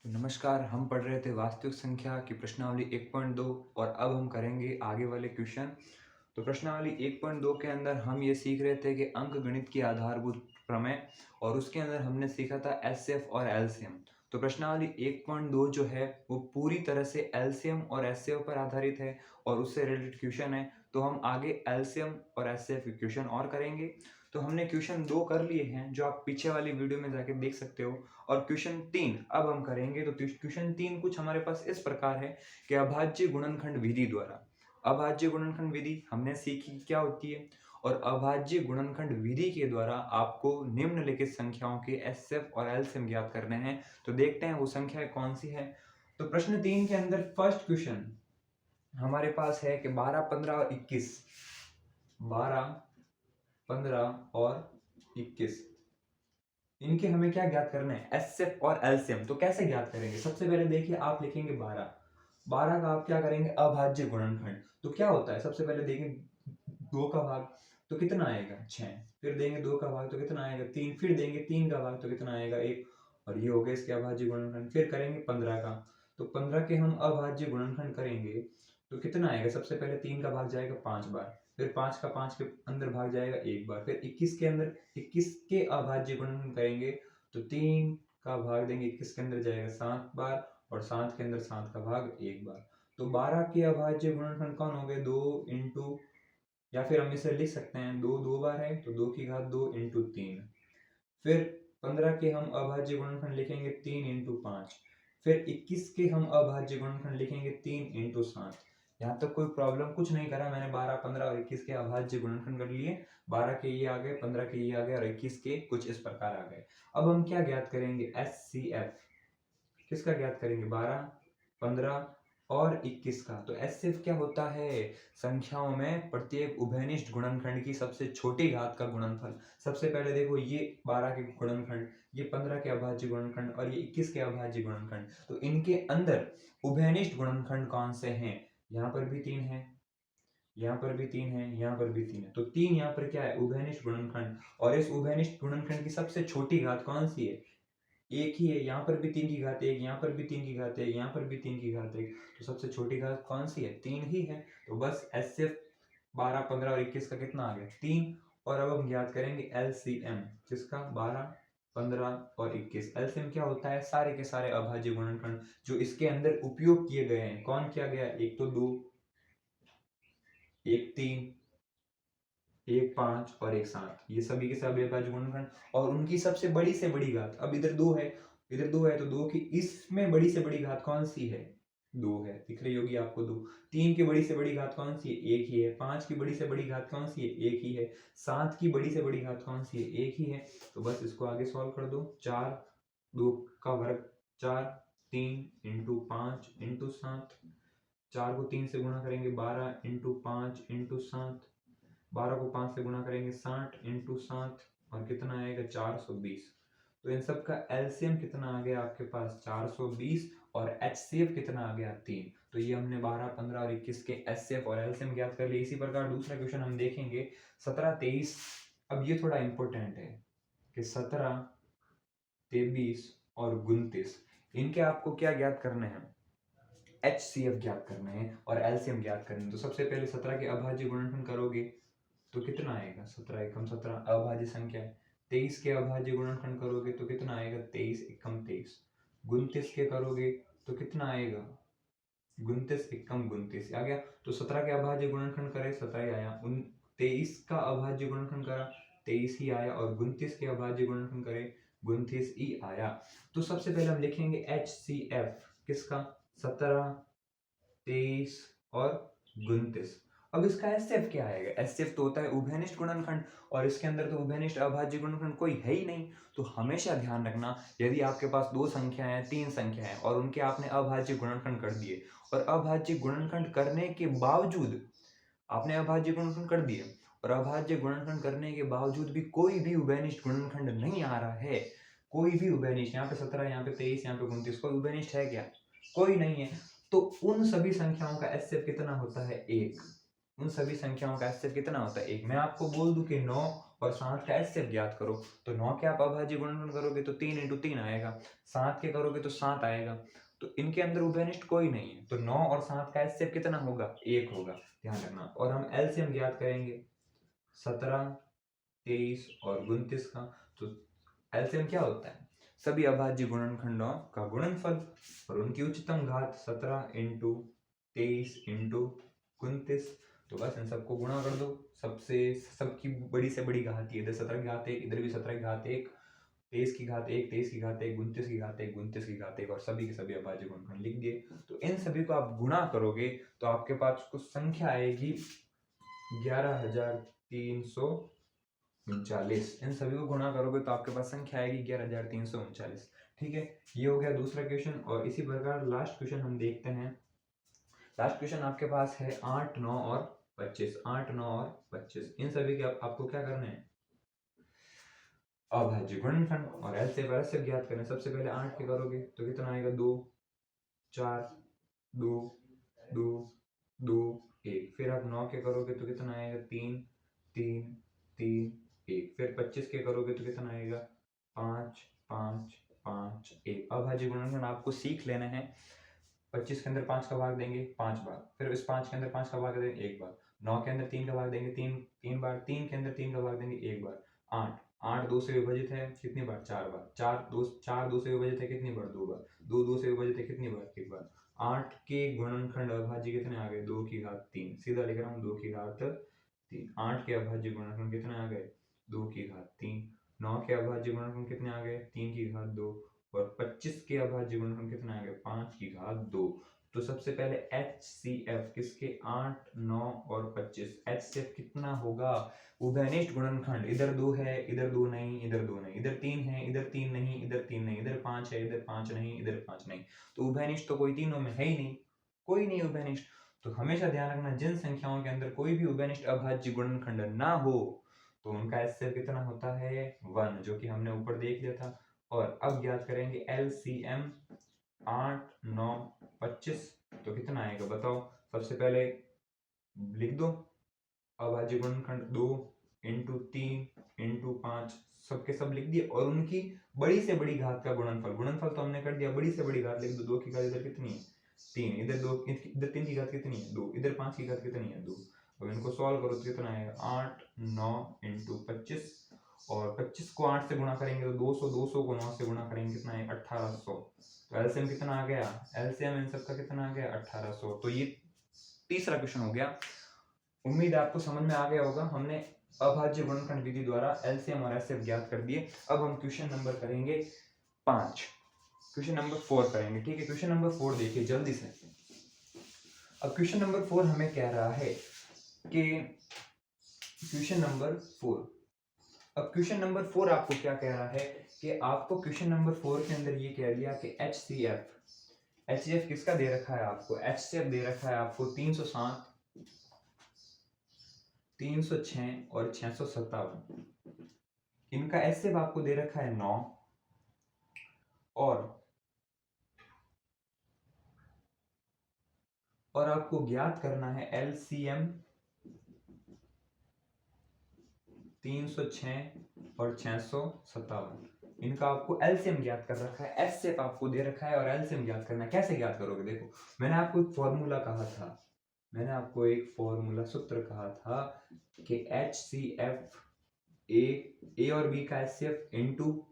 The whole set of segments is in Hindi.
नमस्कार। हम पढ़ रहे थे वास्तविक संख्या की प्रश्नावली 1.2 और अब हम करेंगे आगे वाले क्वेश्चन। तो प्रश्नावली 1.2 के अंदर हम ये सीख रहे थे कि अंकगणित की आधारभूत प्रमेय और उसके अंदर हमने सीखा था एचसीएफ और एलसीएम। तो प्रश्नावली 1.2 जो है वो पूरी तरह से एलसीएम और एचसीएफ पर आधारित है और उससे रिलेटेड क्वेश्चन है। तो हम आगे एलसीएम और एचसीएफ के क्वेश्चन और करेंगे। तो हमने क्वेश्चन 2 कर लिए हैं जो आप पीछे वाली वीडियो में जाके देख सकते हो। और क्वेश्चन 3 अब हम करेंगे। तो क्वेश्चन 3 कुछ हमारे पास इस प्रकार है कि अभाज्य गुणनखंड विधि द्वारा, अभाज्य गुणनखंड विधि हमने सीखी क्या होती है और अभाज्य गुणनखंड विधि के द्वारा आपको निम्नलिखित संख्याओं के एचसीएफ और एलसीएम ज्ञात करने हैं। तो देखते हैं वो संख्याएं कौन सी है। तो प्रश्न 3 के अंदर फर्स्ट क्वेश्चन हमारे पास है कि 12, 15 और 21, 12, 15 और 21 इनके हमें क्या ज्ञात करना है, एचसीएफ और एलसीएम। तो कैसे ज्ञात करेंगे? सबसे पहले देखिए, आप लिखेंगे 12, 12 का आप क्या करेंगे, अभाज्य गुणनखंड। तो क्या होता है, सबसे पहले देखें 2 का भाग तो कितना आएगा 6, फिर देंगे 2 का भाग तो कितना आएगा 3, फिर देंगे 3 का भाग तो कितना आएगा 1, और ये हो गया इसके अभाज्य गुणनखंड। फिर करेंगे 15 का, तो 15 के हम अभाज्य गुणनखंड करेंगे तो कितना आएगा, सबसे पहले 3 का भाग जाएगा 5 बार, फिर 5 का 5 के अंदर भाग जाएगा 1 बार, फिर 21 के अंदर 21 के अभाज्य गुणन करेंगे तो 3 का भाग देंगे 21 के अंदर जाएगा 7 बार, और 7 के अंदर 7 का भाग 1 बार। तो 12 के अभाज्य गुणनखंड कौन हो गए, 2 इंटू, या फिर हम इसे लिख सकते हैं 2 2 बार है तो 2 की घात 2 इंटू 3। फिर 15 के हम अभाज्य गुणनखंड लिखेंगे 3 इंटू 5। फिर 21 के हम अभाज्य गुणनखंड लिखेंगे 3 इंटू 7। यहाँ तक कोई प्रॉब्लम कुछ नहीं करा मैंने, 12, 15 और 21 के अभाज्य गुणनखंड कर लिए। 12 के ये आ गए, 15 के ये आ गए और 21 के कुछ इस प्रकार आ गए। अब हम क्या ज्ञात करेंगे, एचसीएफ किसका ज्ञात करेंगे, 12, 15 और 21 का। तो एचसीएफ क्या होता है, संख्याओं में प्रत्येक उभयनिष्ठ गुणनखंड की सबसे छोटी घात का गुणनफल। सबसे पहले देखो, ये 12 के गुणनखंड, ये 15 के अभाज्य गुणनखंड और ये 21 के अभाज्य गुणनखंड। तो इनके अंदर उभयनिष्ठ गुणनखंड कौन से हैं, यहाँ पर भी 3 है, यहाँ पर भी 3 है, यहाँ पर भी 3 है। तो 3 यहाँ पर क्या है, उभयनिष्ठ गुणनखंड। और इस उभयनिष्ठ गुणनखंड की सबसे छोटी घात कौन सी है, एक ही है। यहाँ पर भी 3 की घात 1, यहाँ पर भी 3 की घात 1, यहाँ पर भी 3 की घात 1। तो सबसे छोटी घात कौन सी है, 3 ही है। तो बस एचसीएफ 12, 15 और 21 का कितना आ गया, 3। और अब हम ज्ञात करेंगे एलसीएम किसका, 12, 15 और 21। एलसीएम क्या होता है, सारे के सारे अभाज्य गुणनखंड जो इसके अंदर उपयोग किए गए हैं। कौन किया गया, एक तो 2, एक 3, एक 5 और एक 7, ये सभी के सभी अभाज्य गुणनखंड और उनकी सबसे बड़ी से बड़ी घात। अब इधर 2 है, इधर 2 है, तो 2 की इसमें बड़ी से बड़ी घात कौन सी है, 2 है, दिख रही होगी आपको 2। 3 की बड़ी से बड़ी घात कौन सी है, 1 ही है। 5 की बड़ी से बड़ी घात कौन सी है, 1 ही है। 7 की बड़ी से बड़ी घात कौन सी है, 1 ही है। तो बस इसको आगे सॉल्व कर दो, 4, 2 का वर्ग 4, 3 इंटू 5 इंटू 7, 4 को 3 से गुणा करेंगे 12 इंटू 5 इंटू 7, 12 को 5 से गुणा करेंगे 60 इंटू 7, और कितना आएगा 420। तो इन सब का एलसीएम कितना आ गया आपके पास, 420, और एचसीएफ कितना आ गया, 3। तो ये हमने 12, 15 और 21 के एचसीएफ और एलसीएम ज्ञात कर लिए। इसी प्रकार दूसरा क्वेश्चन हम देखेंगे 17, 23। अब ये थोड़ा इंपॉर्टेंट है कि 17, 23 और 29 इनके आपको क्या ज्ञात करने हैं, एचसीएफ ज्ञात करने हैं और एलसीएम ज्ञात करने हैं। तो सबसे पहले 17 के अभाज्य गुणनखंड करोगे तो कितना आएगा, 17 एकम 17 अभाज्य संख्या है। 23 के अभाज्य गुणनखंड करोगे तो कितना आएगा, 23 एकम 23। 29 के करोगे तो कितना आएगा, 29 एकम 29 आ गया। तो 17 के अभाज्य गुणनखंड करे 17 ही आया, 23 का अभाज्य गुणनखंड करा 23 ही आया, और 29 के अभाज्य गुणनखंड करे 29 ही आया। तो सबसे पहले हम लिखेंगे एचसीएफ किसका, 17, 23 और 29। अब इसका एचसीएफ क्या आएगा, एचसीएफ तो होता है उभयनिष्ठ गुणनखंड, और इसके अंदर तो उभयनिष्ठ अभाज्य गुणनखंड कोई है ही नहीं। तो हमेशा ध्यान रखना, यदि आपके पास 2 संख्याएं हैं, 3 संख्याएं हैं और उनके आपने अभाज्य गुणनखंड कर दिए, और अभाज्य गुणनखंड करने के बावजूद आपने अभाज्य गुणनखंड कर दिए और अभाज्य गुणनखंड करने के बावजूद भी कोई भी उभयनिष्ठ गुणनखंड नहीं आ रहा है, कोई भी उभयनिष्ठ, यहाँ पे 17, यहाँ पे 23, यहाँ पे 29, कोई उभयनिष्ठ है क्या, कोई नहीं है। तो उन सभी संख्याओं का एचसीएफ कितना होता है, 1। उन सभी संख्याओं का एचसीएफ कितना होता है, 1। मैं आपको बोल दूं कि 9 और 7 का HCF ज्ञात करो। तो 9 के आप अभाज्य गुणनखंड करोगे तो 3 × 3 आएगा, 7 के करोगे तो 7 आएगा। तो इनके अंदर उभयनिष्ठ कोई नहीं है, तो 9 और 7 का HCF कितना होगा? 1 होगा, ध्यान रखना। और हम LCM ज्ञात करेंगे 17, 23 और 29 का। तो LCM क्या होता है? सभी अभाज्य गुणनखंडों का गुणनफल और उनकी उच्चतम घात 17 × 23 × 29। तो बस इन सबको गुणा कर दो, सबकी बड़ी से बड़ी घात ये, इधर 17 की घात 1, इधर भी 17 की घात 1, 23 की घात 1, 23 की घात 1, 29 की घात 1, 29 की घात 1 और सभी के सभी अभाज्य गुणनखंड लिख दिए। तो इन सभी को आप गुणा करोगे तो आपके पास कुछ संख्या आएगी 11,339। इन सभी को गुणा करोगे तो आपके पास संख्या आएगी 11,339। ठीक है, ये हो गया दूसरा क्वेश्चन। और इसी प्रकार लास्ट क्वेश्चन हम देखते हैं। लास्ट क्वेश्चन आपके पास है 8, 9 और 25। 8, 9 और 25 इन सभी के आपको क्या करना है? अभाज्य गुणनखंड और LCM ज्ञात करना है। सबसे पहले 8 के करोगे तो कितना आएगा? 2, 4, 2, 2, 2, 1। फिर आप 9 के करोगे तो कितना आएगा? 3, 3, 3, 1। फिर 25 के करोगे तो कितना आएगा? 5, 5, 5, 1। अभाज्य गुणनखंड आपको सीख लेना है। 25 के अंदर 5 का भाग देंगे 5 बार, फिर इस 5 के अंदर 5 का भाग देंगे 1 बार, 9 के अंदर 3 का भाग देंगे 3 बार, 3 के अंदर 3 का भाग देंगे 1 बार। 8 2 से विभाजित है कितनी बार? 4 बार। 4 2 से विभाजित है कितनी बार? 2 बार। 2 से विभाजित है कितनी बार? 1 बार। 8 के गुणनखंड अभाज्य कितने आ गए? 2 की घात 3। सीधा लिख रहा हूँ 2 की घात 3। 8 के अभाज्य गुणनखंड कितने आ गए? 2 की घात 3। 9 के अभाज्य गुणनखंड कितने आ गए? 3 की घात 2। और 25 के अभाज्य गुणनखंड कितने आ गए? 5 की घात 2। तो सबसे पहले HCF किसके? 8, 9 और 25। HCF कितना होगा? उभयनिष्ठ गुणनखंड, इधर 2 है, इधर 2 नहीं, इधर 2 नहीं, इधर 3 है, इधर 3 नहीं, इधर 3 नहीं, इधर 5 है, इधर 5 नहीं, इधर 5 नहीं। तो उभयनिष्ठ तो कोई तीनों में है ही नहीं, कोई नहीं उभयनिष्ठ। तो हमेशा ध्यान रखना, जिन संख्याओं के अंदर कोई भी उभयनिष्ठ अभाज्य गुणनखंड ना हो तो उनका HCF कितना होता है? 1, जो कि हमने ऊपर देख लिया था। और अब ज्ञात करेंगे LCM 8, 9, 25। तो कितना आएगा बताओ? सबसे पहले लिख दो अभाज्य गुणनखंड 2 × 3 × 5 सबके सब लिख दिए और उनकी बड़ी से बड़ी घात का गुणनफल। गुणनफल तो हमने कर दिया, बड़ी से बड़ी घात लिख दो। 2 की घात इधर कितनी है? 3। इधर 2, इधर 3 की घात कितनी है? 2। इधर 5 की घात कितनी है? 2। अब इनको सॉल्व करो तो कितना आएगा? 8, 9 × 25। और 25 को 8 से गुणा करेंगे तो 200, 200 को 9 से गुणा करेंगे कितना है? 1800। तो LCM कितना आ गया? LCM इन सब का कितना आ गया? 1800। तो ये तीसरा क्वेश्चन हो गया। उम्मीद है आपको समझ में आ गया होगा। हमने अभाज्य गुणनखंड विधि द्वारा LCM और HCF ज्ञात कर दिए। अब हम क्वेश्चन नंबर करेंगे 5, क्वेश्चन नंबर 4 करेंगे। ठीक है, क्वेश्चन नंबर 4 देखिए जल्दी से। अब क्वेश्चन नंबर 4 हमें कह रहा है कि क्वेश्चन नंबर 4, अब क्वेश्चन नंबर 4 आपको क्या कह रहा है कि आपको क्वेश्चन नंबर 4 के अंदर ये कह दिया कि HCF किसका दे रखा है आपको? HCF दे रखा है आपको 307, 306 और 657। इनका HCF आपको दे रखा है 9 और आपको ज्ञात करना है LCM 306 और 657। इनका आपको LCM ज्ञात कर रखा है, HCF आपको दे रखा है और LCM ज्ञात करना है। कैसे ज्ञात करोगे? देखो, मैंने आपको एक फॉर्मूला कहा था, मैंने आपको एक फॉर्मूला सूत्र कहा था कि HCF A और B का HCF इनटू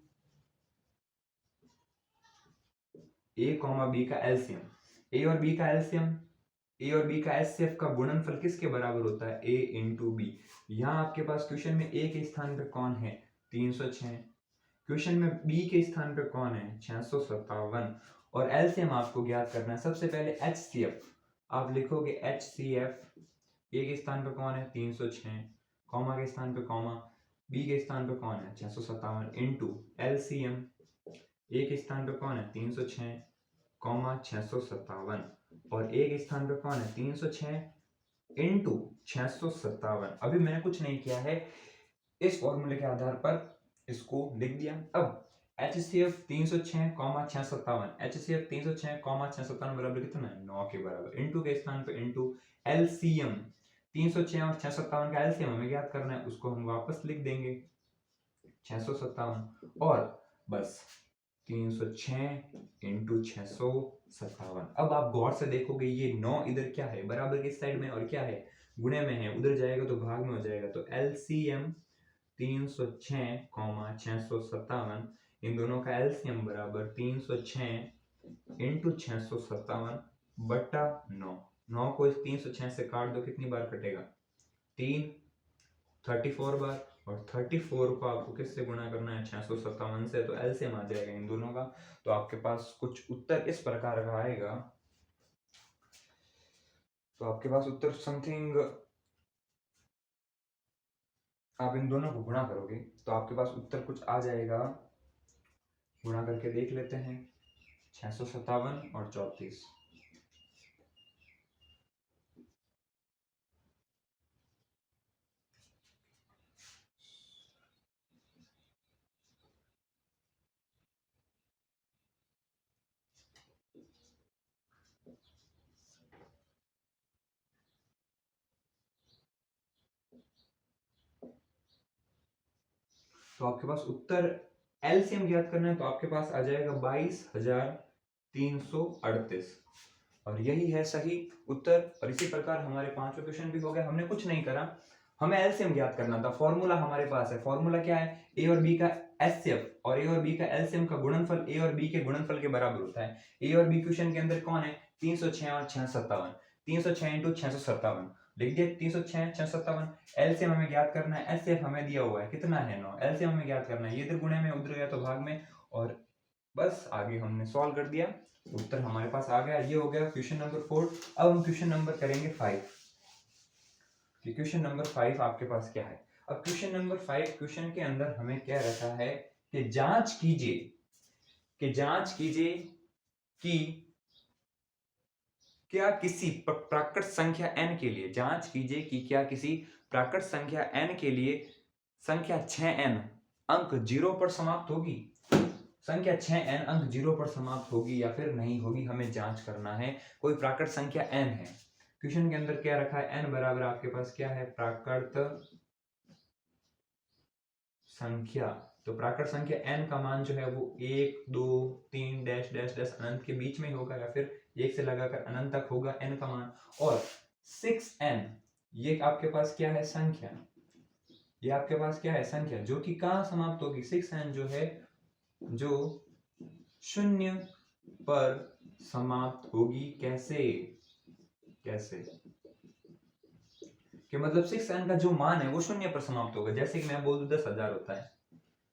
A, B का LCM, A और B का LCM, A और B का HCF का गुणनफल किसके बराबर होता है? A × B। यहाँ आपके पास क्वेश्चन में A के स्थान पे कौन है? 306। क्वेश्चन में B के स्थान पे कौन है? 657। और LCM आपको ज्ञात करना है। सबसे पहले HCF आप लिखोगे HCF A के स्थान पे कौन है? 306, कॉमा के स्थान पे कॉमा, B के स्थान पे कौन है? 657 इनटू LCM A के स्थान पे कौन है? 306, कॉमा 657 और A के स्थान पे कौन है? 306 इनटू 657। अभी मैंने कुछ नहीं किया है, इस फॉर्मूले के आधार पर इसको लिख दिया। अब HCF 306, 657, HCF 306, 657 बराबर कितना है? 9 के बराबर। इनटू के स्थान पे इनटू LCM 306 और 657 का एलसीएम हमें ज्ञात करना है, उसको हम वापस लिख देंगे 657 और बस 306 इंटू 657। अब आप गौर से देखोगे ये 9 इधर क्या है, बराबर की साइड में, और क्या है, गुणे में है, उधर जाएगा तो भाग में हो जाएगा। तो एलसीएम 306, 657, इन दोनों का एलसीएम बराबर 306 इंटू 657 बटा 9। 9 को इस 306 से काट दो, कितनी बार कटेगा, 3, 34 बार, और 34 को आपको किससे गुणा करना है, 657 से, तो एलसीएम आ जाएगा इन दोनों का। तो आपके पास कुछ उत्तर इस प्रकार का आएगा। तो आपके पास उत्तर समथिंग, आप इन दोनों को गुणा करोगे तो आपके पास उत्तर कुछ आ जाएगा। गुणा करके देख लेते हैं, 657 और 34। तो आपके पास उत्तर एलसीएम ज्ञात करना है, तो आपके पास आ जाएगा 22,338 और यही है सही उत्तर। और इसी प्रकार हमारे 5वां क्वेश्चन भी हो गया। हमने कुछ नहीं करा, हमें एलसीएम ज्ञात करना था। फॉर्मूला हमारे पास है, फॉर्मूला क्या है, ए और बी का एचसीएफ और ए और बी का एलसीएम का गुणनफल ए और बी के गुणनफल के बराबर होता है। ए और बी क्वेश्चन के अंदर कौन है, 306 और 657, 306 इंटू 657 लिख दिया, 306 657। एलसीएम हमें ज्ञात करना है, एचसीएफ हमें दिया हुआ है कितना है 9, एलसीएम हमें ज्ञात करना है, ये इधर गुणे में उधर गया तो भाग में, और बस आगे हमने सॉल्व कर दिया, उत्तर हमारे पास आ गया। ये हो गया क्वेश्चन नंबर 4। अब हम क्वेश्चन नंबर करेंगे 5 कि क्वेश्चन नंबर 5 आपके पास क्या है। अब क्वेश्चन नंबर 5 क्वेश्चन के अंदर हमें क्या रखा है कि जांच कीजिए कि क्या किसी प्राकृत संख्या n के लिए, जांच कीजिए कि क्या किसी प्राकृत संख्या n के लिए संख्या 6n अंक 0 पर समाप्त होगी, संख्या 6n अंक 0 पर समाप्त होगी या फिर नहीं होगी, हमें जांच करना है। कोई प्राकृत संख्या n है, क्वेश्चन के अंदर क्या रखा है, n बराबर आपके पास क्या है, प्राकृत संख्या। तो प्राकृत संख्या n का मान जो है वो 1 2 3 डैश डैश डैश अनंत के बीच में होगा या फिर 1 से लगाकर अनंत तक होगा n का मान। और 6n ये आपके पास क्या है, संख्या, ये आपके पास क्या है, संख्या, जो कि कहां समाप्त होगी, 6n जो है जो 0 पर समाप्त होगी। कैसे, कि मतलब 6n का जो मान है वो 0 पर समाप्त होगा। जैसे कि मैं बोल दूं 10,000 होता है,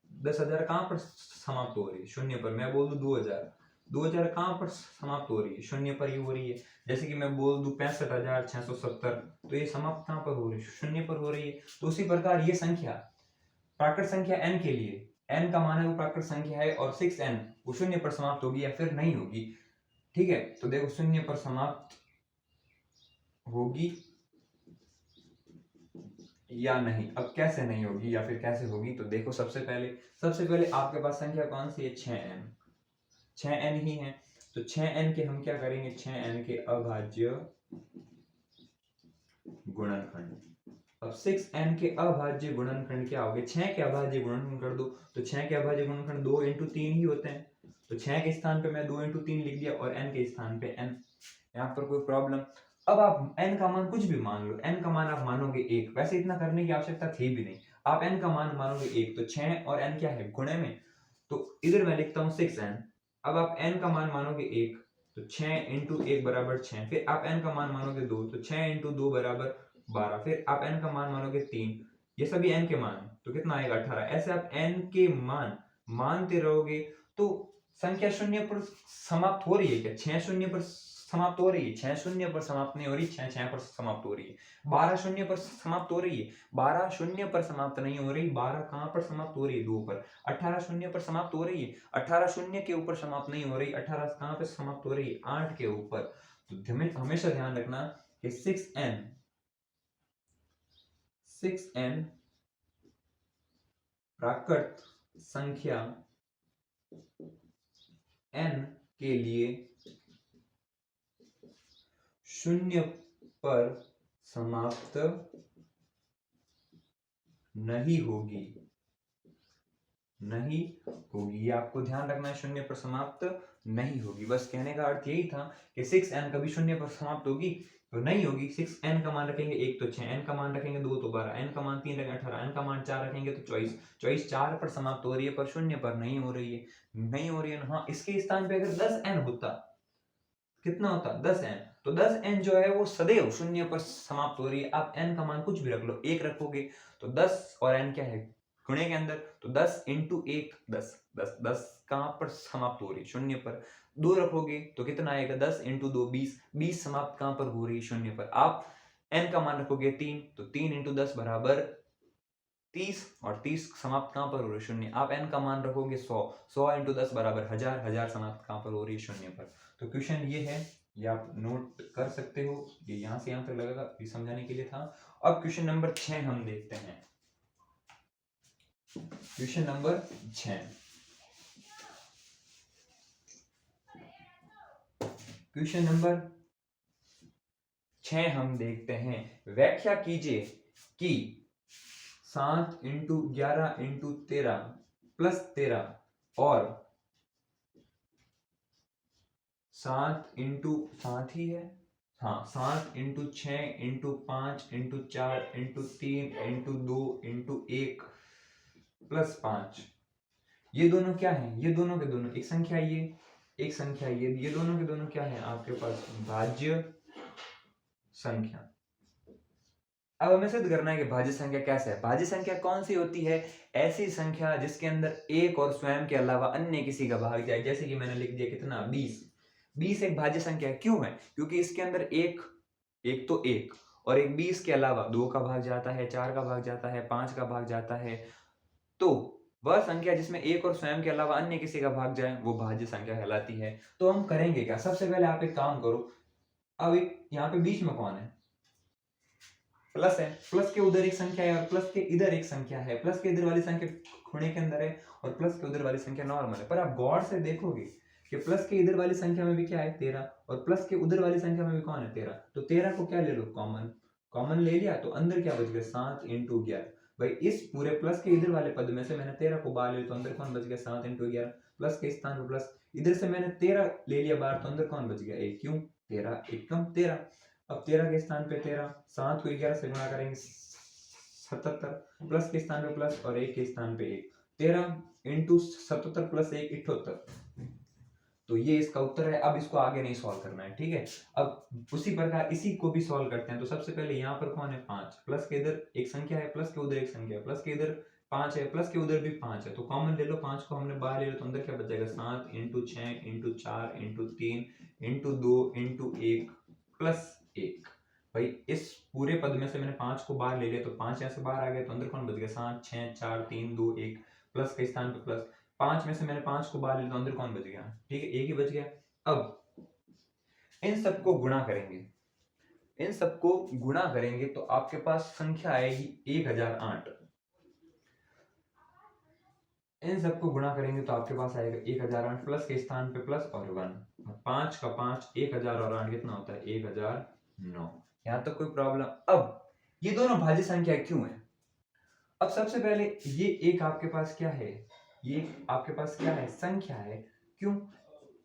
10,000 कहां पर समाप्त हो रही है, 0 पर। मैं बोल दूं 2,000, 2,000 कहां पर समाप्त हो रही है, 0 पर ही हो रही है। जैसे कि मैं बोल दूं 65,670, तो ये समाप्त कहां पर हो रही है, 0 पर हो रही है। तो उसी प्रकार ये संख्या प्राकृत संख्या n के लिए, n का मान है वो प्राकृत संख्या है और 6n वो 0 पर समाप्त होगी या फिर नहीं होगी। ठीक है, तो देखो 0 पर समाप्त होगी या नहीं। अब कैसे नहीं होगी या फिर कैसे होगी, तो देखो सबसे पहले आपके पास संख्या कौन सी है, 6n ही है। तो 6n के हम क्या करेंगे, 6n के अभाज्य गुणनखंड। अब 6n के अभाज्य गुणनखंड क्या होंगे, 6 के अभाज्य गुणनखंड कर दो, तो 6 के अभाज्य गुणनखंड 2 इंटू 3 ही होते हैं। तो 6 के स्थान पे मैं 2 इंटू 3 लिख दिया और n के स्थान पे n। यहाँ पर कोई प्रॉब्लम, अब आप n का मान कुछ भी मान लो, n का मान आप मानोगे 1, वैसे इतना करने की आवश्यकता थी भी नहीं, आप n का मान मानोगे 1, तो 6 और n क्या है, गुणे में, तो इधर मैं लिखता हूँ 6n। अब आप n का मान मानोगे 1, तो 6 इंटू 1 बराबर 6, फिर आप n का मान मानोगे 2, तो 6 इंटू 2 बराबर 12, फिर आप n का मान मानोगे 3, ये सभी n के मान, तो कितना आएगा 18। ऐसे आप n के मान मानते रहोगे तो संख्या 0 पर समाप्त हो रही है क्या, 6 0 पर समाप्त हो रही है, 6 0 पर समाप्त नहीं हो रही, 6 6 पर समाप्त हो रही है, 12 0 पर समाप्त हो रही है, 12 0 पर समाप्त नहीं हो रही, 12 कहां पर समाप्त हो रही है, 2 पर। 18 0 पर समाप्त हो रही है, 18 0 के ऊपर समाप्त नहीं हो रही, 18 कहां पर समाप्त हो रही है, 8 के ऊपर। तो हमेशा ध्यान रखना कि 6n प्राकृत संख्या n के लिए 0 पर समाप्त नहीं होगी, नहीं होगी। ये आपको ध्यान रखना है, शून्य पर समाप्त नहीं होगी। बस कहने का अर्थ यही था कि 6n कभी शून्य पर समाप्त होगी तो नहीं होगी। 6n का मान रखेंगे 1 तो 6, n का मान रखेंगे 2 तो 12, n का मान 3 रखेंगे 18, n का मान 4 रखेंगे तो 24। 24 4 पर समाप्त हो रही है पर शून्य पर नहीं हो रही है, नहीं हो रही है। हाँ, इसके स्थान पे अगर 10n होता, कितना होता 10n, तो 10n जो है वो सदैव शून्य पर समाप्त हो रही है। आप n का मान कुछ भी रख लो, 1 रखोगे तो 10 और n क्या है गुणे के अंदर, तो 10 इंटू 1 10, 10 10 कहां पर समाप्त हो रही है शून्य पर। 2 रखोगे तो कितना आएगा 10 इंटू 2 20, 20 समाप्त कहां पर हो रही है शून्य पर। आप n का मान रखोगे 3 तो 3 इंटू 10 बराबर 30 और 30 समाप्त कहां पर हो रही है शून्य। आप n का मान रखोगे 100, 100 इंटू 10 बराबर 1000, 1000 समाप्त कहां पर हो रही है शून्य पर। तो क्वेश्चन ये है, ये आप नोट कर सकते हो, ये यहां से यहां तक लगेगा, ये समझाने के लिए था। अब क्वेश्चन नंबर 6 हम देखते हैं। क्वेश्चन नंबर 6, क्वेश्चन नंबर 6 हम देखते हैं। व्याख्या कीजिए कि 7 इंटू 11 इंटू 13 प्लस 13 और 7 इंटू 7 ही है, हाँ 7 into 6 into 5 into 4 into 3 into 2 into 1 plus 5, ये दोनों क्या है, ये दोनों के दोनों एक संख्या, ये एक संख्या, ये दोनों के दोनों क्या है आपके पास भाज्य संख्या। अब हमें सिद्ध करना है कि भाज्य संख्या कैसे है। भाज्य संख्या कौन सी होती है, ऐसी संख्या जिसके अंदर एक और स्वयं के अलावा अन्य किसी का भाग जाए। जैसे कि मैंने लिख दिया कितना 20, 20 एक भाज्य संख्या है। क्यों है, क्योंकि इसके अंदर एक एक तो एक और एक 20 के अलावा 2 का भाग जाता है, 4 का भाग जाता है, 5 का भाग जाता है। तो वह संख्या जिसमें एक और स्वयं के अलावा अन्य किसी का भाग जाए वो भाज्य संख्या कहलाती है। तो हम करेंगे क्या, सबसे पहले आप एक काम करो, अब यहाँ पे बीच में कौन है, प्लस है, प्लस के उधर एक संख्या है और प्लस के इधर एक संख्या है। प्लस के इधर वाली संख्या खुणे के अंदर है और प्लस के उधर वाली संख्या नॉर्मल है। पर आप गौर से देखोगे कि प्लस के इधर वाली संख्या में भी क्या है 13 और प्लस के उधर वाली संख्या में भी कौन है 13। तो 13 को क्या ले लो कॉमन, कॉमन ले लिया तो अंदर क्या बच गया 7 इंटू 11। भाई इस पूरे प्लस के इधर वाले पद में से मैंने 13 को बाहर लिया तो अंदर कौन बच गया 7 इंटू 11। प्लस के स्थान पर प्लस, इधर से मैंने 13 ले लिया बाहर तो अंदर कौन बच गया 1, क्यों 13 एकम 13। अब 13 के स्थान पे 13, 7 को 11 से गुणा करेंगे 77, प्लस के स्थान पे प्लस और 1 के स्थान पे 1, 13 इंटू 77 प्लस 1 78। तो ये इसका उत्तर है। अब इसको आगे नहीं सॉल्व करना है, ठीक है। अब उसी प्रकार इसी को भी सॉल्व करते हैं। तो सबसे पहले यहाँ पर कौन है 5, प्लस के इधर एक संख्या है, प्लस के उधर एक संख्या है, प्लस के इधर 5 है, प्लस के उधर भी 5 है। तो कॉमन ले लो, 5 को हमने बाहर ले लो तो अंदर क्या बचेगा 7 into 6 into 4 into 3 into 2 into 1 plus 1। भाई इस पूरे पद में से मैंने 5 को बाहर ले लिया तो 5 यहाँ से बाहर आ गया तो अंदर कौन बच गया 7 6 4 3 2 1, प्लस के स्थान पे प्लस, 5 में से मैंने 5 को बाहर लिया तो अंदर कौन बच गया, ठीक है 1 ही बच गया। अब इन सबको गुणा करेंगे, इन सबको गुणा करेंगे तो आपके पास संख्या आएगी 1008। इन सबको गुणा करेंगे तो आपके पास आएगा 1008, प्लस के स्थान पे प्लस और 1, 5 का 5, 1000 और 8 कितना होता है 1009। यहां तक कोई प्रॉब्लम। अब ये दोनों भाज्य संख्या क्यों है, अब सबसे पहले ये एक आपके पास क्या है, ये आपके पास क्या है संख्या है। क्यों,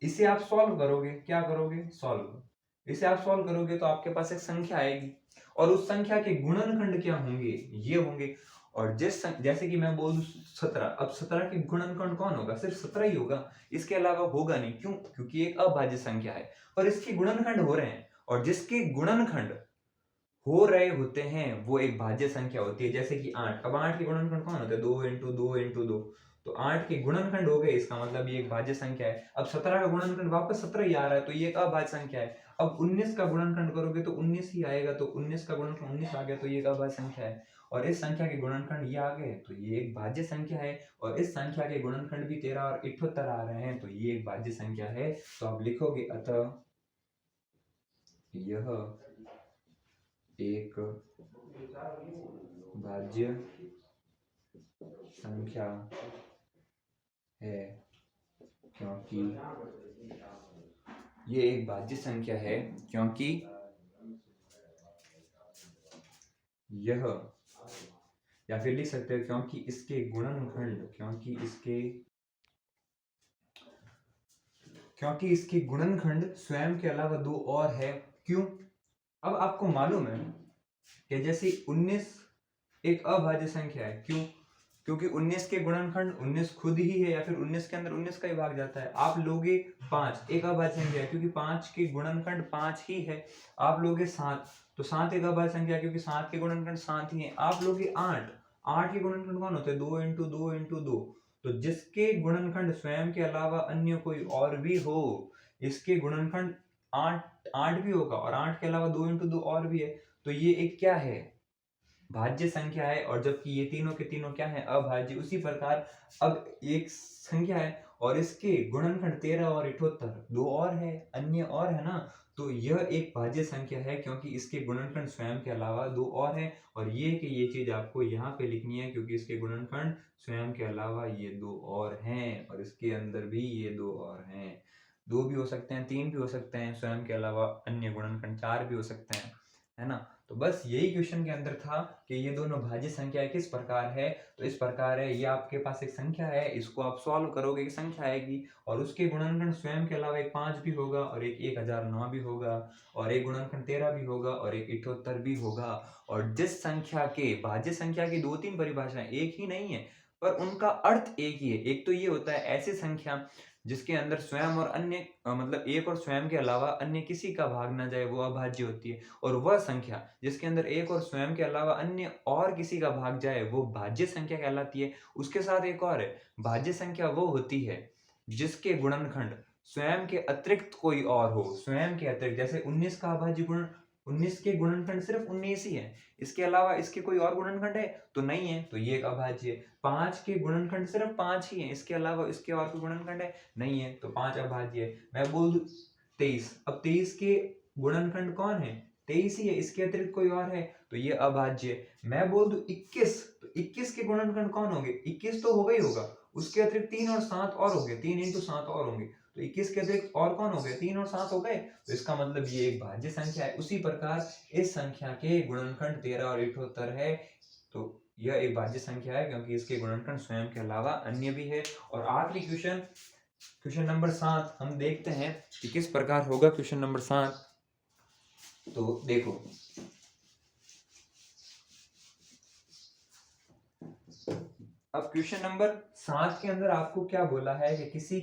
इसे आप सॉल्व करोगे, क्या करोगे सॉल्व, इसे आप सॉल्व करोगे तो आपके पास एक संख्या आएगी और उस संख्या के गुणनखंड क्या होंगे, ये होंगे। और जैसे कि मैं बोल दूं 17, अब 17 के गुणनखंड कौन होगा, सिर्फ 17 ही होगा, इसके अलावा होगा नहीं। क्यों, क्योंकि एक अभाज्य संख्या है और इसके गुणनखंड हो रहे हैं और जिसके गुणनखंड हो रहे होते हैं वो एक भाज्य संख्या होती है। जैसे कि 8, अब 8 के गुणनखंड कौन होते हैं 2 इंटू 2 इंटू 2, तो 8 के गुणनखंड हो गए, इसका मतलब ये एक भाज्य संख्या है। अब 17 का गुणनखंड वापस 17 ही आ रहा है तो ये एक अभाज्य संख्या है। अब 19 का गुणनखंड करोगे तो 19 ही आएगा, तो 19 का गुणनखंड 19 आ गया तो ये एक अभाज्य संख्या है। और इस संख्या के गुणनखंड ये आ गए तो ये एक भाज्य संख्या है और इस संख्या के गुणनखंड भी 13 और 78 आ रहे हैं तो ये एक भाज्य संख्या है। तो आप लिखोगे अतः यह एक भाज्य संख्या है, क्योंकि ये एक भाज्य संख्या है क्योंकि यह, या फिर लिख सकते हैं क्योंकि इसके गुणनखंड, क्योंकि इसके गुणनखंड स्वयं के अलावा दो और है। क्यों? अब आपको मालूम है कि जैसे 19 एक अभाज्य संख्या है। क्यों? क्योंकि 19 के गुणनखंड 19 खुद ही है, या फिर 19 के अंदर 19 का ही भाग जाता है। आप लोगे 5, एक अभाज्य संख्या है क्योंकि 5 के गुणनखंड 5 ही है। आप लोगे 7, तो 7 एक अभाज्य संख्या है क्योंकि 7 के गुणनखंड 7 ही है। आप लोगे 8, 8 के गुणनखंड कौन होते हैं? 2 इंटू 2 इंटू 2। तो जिसके गुणनखंड स्वयं के अलावा अन्य कोई और भी हो, इसके गुणनखंड 8 भी होगा, और 8 के अलावा 2 इंटू 2 और भी है, तो ये एक क्या है? भाज्य संख्या है। और जबकि ये तीनों के तीनों क्या है? अभाज्य। उसी प्रकार अब एक संख्या है और इसके गुणनखंड 13 और 78, दो और है, अन्य और है ना, तो यह एक भाज्य संख्या है क्योंकि इसके गुणनखंड स्वयं के अलावा दो और है। और ये कि ये चीज आपको यहाँ पे लिखनी है क्योंकि इसके गुणनखंड स्वयं के अलावा ये दो और हैं, और इसके अंदर भी ये दो और हैं। दो भी हो सकते हैं, तीन भी हो सकते हैं, स्वयं के अलावा अन्य गुणनखंड 4 भी हो सकते हैं, है ना। तो बस यही क्वेश्चन के अंदर था कि ये दोनों भाज्य संख्या किस प्रकार है। तो इस प्रकार है, ये आपके पास एक संख्या है, इसको आप सॉल्व करोगे कि संख्या आएगी, और उसके गुणनखंड स्वयं के अलावा एक 5 भी होगा, और एक 1009 भी होगा, और एक गुणनखंड 13 भी होगा, और एक 78 भी होगा। और जिस संख्या के भाज्य संख्या की 2-3 परिभाषाएं एक ही नहीं है, पर उनका अर्थ एक ही है। एक तो ये होता है ऐसी संख्या जिसके अंदर स्वयं और अन्य मतलब एक और स्वयं के अलावा अन्य किसी का भाग ना जाए, वो अभाज्य होती है। और वह संख्या जिसके अंदर एक और स्वयं के अलावा अन्य और किसी का भाग जाए, वो भाज्य संख्या कहलाती है। उसके साथ एक और है, भाज्य संख्या वो होती है जिसके गुणनखंड स्वयं के अतिरिक्त कोई और हो। स्वयं के अतिरिक्त, जैसे 19 का अभाज्य गुण, 19 के गुणनखंड सिर्फ 19 ही है, इसके अलावा इसके कोई और गुणनखंड है तो नहीं है, तो ये एक अभाज्य है। 5 के गुणनखंड सिर्फ 5 ही है, इसके अलावा इसके और कोई गुणनखंड है नहीं है, तो 5 अभाज्य है। मैं बोल दूं 23, अब 23 के गुणनखंड कौन है? 23 ही है, इसके अतिरिक्त कोई और है तो ये अभाज्य है। मैं बोल दूं 21, तो 21 के गुणनखंड कौन होंगे? 21 तो होगा ही होगा, उसके अतिरिक्त 3 और 7 और हो गए, 3 इंटू 7 और होंगे, तो 21 के अतिरिक्त और कौन हो गए? 3 और 7 हो गए, तो इसका मतलब ये एक भाज्य संख्या है। उसी प्रकार इस संख्या के गुणनखंड 13 और 78 है, तो यह एक भाज्य संख्या है क्योंकि इसके गुणनखंड स्वयं के अलावा अन्य भी है। और आखिरी क्वेश्चन, क्वेश्चन नंबर 7 हम देखते हैं कि किस प्रकार होगा क्वेश्चन नंबर 7। तो देखो, अब क्वेश्चन नंबर 7 के अंदर आपको क्या बोला है कि किसी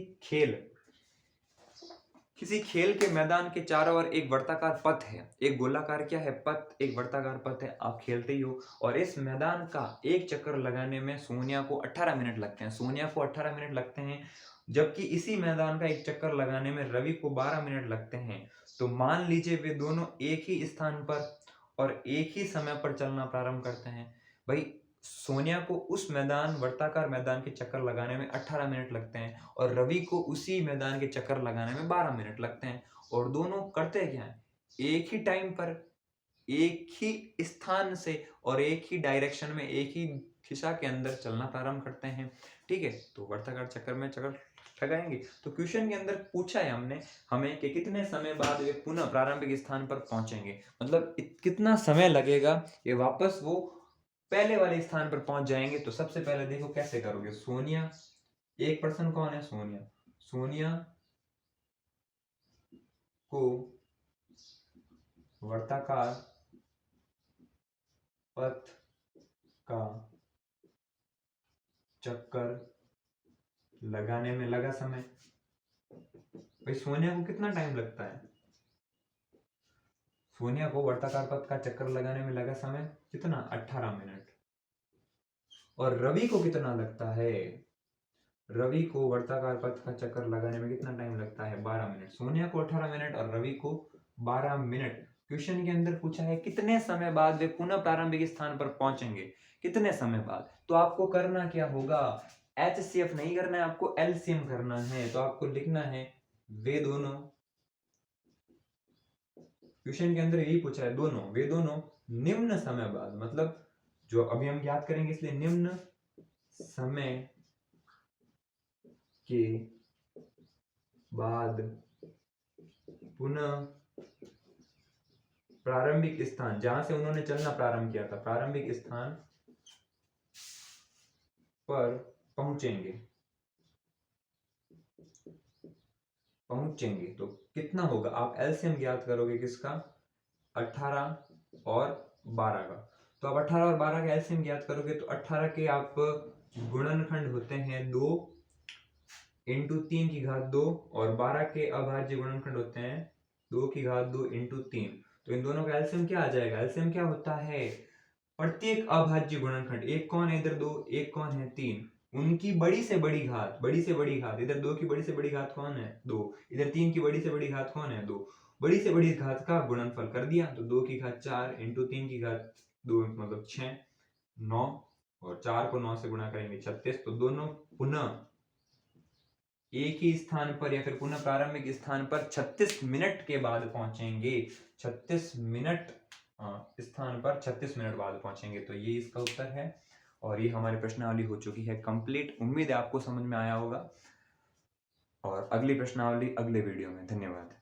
खेल के मैदान के चारों ओर एक वर्ताकार पथ है, एक गोलाकार क्या है? पथ, एक वर्ताकार पथ है, आप खेलते ही हो। और इस मैदान का एक चक्कर लगाने में सोनिया को 18 मिनट लगते हैं, सोनिया को 18 मिनट लगते हैं, जबकि इसी मैदान का एक चक्कर लगाने में रवि को 12 मिनट लगते हैं। तो मान लीजिए वे दोनों एक ही स्थान पर और एक ही समय पर चलना प्रारंभ करते हैं। भाई, सोनिया को उस मैदान, वर्ताकार मैदान के चक्कर लगाने में 18 मिनट लगते हैं, और रवि को उसी मैदान के चक्कर लगाने में 12 मिनट लगते हैं। और दोनों करते क्या है? एक ही टाइम पर, एक ही स्थान से और एक ही डायरेक्शन में, एक ही दिशा के अंदर चलना प्रारंभ करते हैं। ठीक है, तो वर्ताकार चक्कर में चक्कर लगाएंगे। तो क्वेश्चन के अंदर पूछा है हमने हमें कि कितने समय बाद वे पुनः प्रारंभिक स्थान पर पहुंचेंगे, मतलब कितना समय लगेगा ये वापस वो पहले वाले स्थान पर पहुंच जाएंगे। तो सबसे पहले देखो कैसे करोगे। सोनिया, एक पर्सन कौन है? सोनिया। सोनिया को वर्ताकार पथ का चक्कर लगाने में लगा समय। भाई, सोनिया को कितना टाइम लगता है? सोनिया को वर्ताकार पथ का चक्कर लगाने में लगा समय कितना? 18 मिनट। और रवि को कितना लगता है? रवि को वर्ताकार पथ का चक्कर लगाने में कितना टाइम लगता है? 12 मिनट। सोनिया को 18 मिनट और रवि को 12 मिनट। क्वेश्चन के अंदर पूछा है कितने समय बाद वे पुनः प्रारंभिक स्थान पर पहुंचेंगे, कितने समय बाद। तो आपको करना क्या होगा? HCF नहीं करना है, आपको LCM करना है। तो आपको लिखना है वे दोनों, क्वेश्चन के अंदर यही पूछा है, दोनों, वे दोनों निम्न समय बाद, मतलब जो अभी हम याद करेंगे, इसलिए निम्न समय के बाद पुनः प्रारंभिक स्थान जहां से उन्होंने चलना प्रारंभ किया था, प्रारंभिक स्थान पर पहुंचेंगे, तो कितना होगा? आप एलसीएम ज्ञात करोगे किसका? 18 और 12 का। तो आप 18 और 12 का एलसीएम ज्ञात करोगे तो 18 के आप गुणनखंड होते हैं 2 इंटू 3 की घात 2 और 12 के अभाज्य गुणनखंड होते हैं 2 की घात 2 इंटू 3। तो इन दोनों का एलसीएम क्या आ जाएगा? एलसीएम क्या होता है? प्रत्येक अभाज्य गुणनखंड, एक कौन है इधर 2, एक कौन है 3, उनकी बड़ी से बड़ी घात, बड़ी से बड़ी घात, इधर 2 की बड़ी से बड़ी घात कौन है? 2, इधर 3 की बड़ी से बड़ी घात कौन है? 2, बड़ी से बड़ी घात का गुणनफल कर दिया तो 2 की घात 4 इंटू 3 की घात 2 मतलब 6, 9 और 4 को 9 से गुणा करेंगे 36। तो दोनों पुनः एक ही स्थान पर या फिर पुनः प्रारंभिक स्थान पर 36 मिनट के बाद पहुंचेंगे। 36 मिनट स्थान पर 36 मिनट बाद पहुंचेंगे। तो ये इसका उत्तर है और ये हमारी प्रश्नावली हो चुकी है कंप्लीट। उम्मीद है आपको समझ में आया होगा और अगली प्रश्नावली अगले वीडियो में। धन्यवाद।